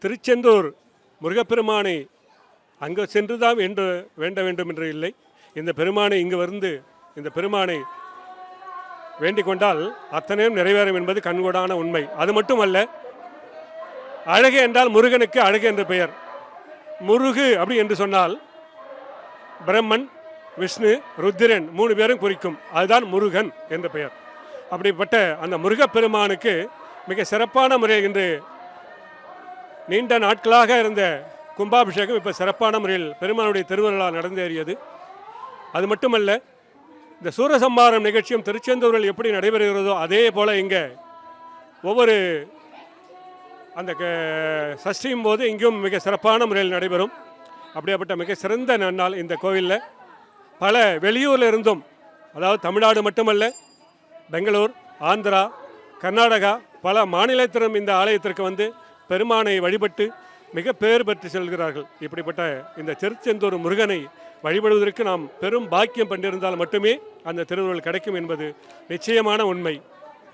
திருச்செந்தூர் முருகப்பெருமானை அங்கே சென்று தான் என்று வேண்ட வேண்டும் என்று இல்லை. இந்த பெருமானை இங்கு வந்து இந்த பெருமானை வேண்டிக் கொண்டால் அத்தனையும் நிறைவேறும் என்பது கண்கூடான உண்மை. அது மட்டுமல்ல, அழகு என்றால் முருகனுக்கு அழகு என்ற பெயர். முருகு அப்படி என்று சொன்னால் பிரம்மன், விஷ்ணு, ருத்திரன் 3 பேரும் குறிக்கும். அதுதான் முருகன் என்ற பெயர். அப்படிப்பட்ட அந்த முருகப்பெருமானுக்கு மிக சிறப்பான முறையில் இன்று நீண்ட நாட்களாக இருந்த கும்பாபிஷேகம் இப்போ சிறப்பான முறையில் பெருமானுடைய திருவிழாவில் நடந்தேறியது. அது மட்டுமல்ல, இந்த சூரசம்ஹாரம் நிகழ்ச்சியும் திருச்செந்தூரில் எப்படி நடைபெறுகிறதோ அதே போல் இங்கே ஒவ்வொரு அந்த சஷ்டியும் போது இங்கேயும் மிக சிறப்பான முறையில் நடைபெறும். அப்படியாப்பட்ட மிக சிறந்த நன்னாள் இந்த கோவிலில். பல வெளியூரில் இருந்தும், அதாவது தமிழ்நாடு மட்டுமல்ல, பெங்களூர், ஆந்திரா, கர்நாடகா பல மாநிலத்திலும் இந்த ஆலயத்திற்கு வந்து பெருமானை வழிபட்டு மிக பேர் பெற்று செல்கிறார்கள். இப்படிப்பட்ட இந்த திருச்செந்தூர் முருகனை வழிபடுவதற்கு நாம் பெரும் பாக்கியம் பண்ணியிருந்தால் மட்டுமே அந்த திருவுருள் கிடைக்கும் என்பது நிச்சயமான உண்மை.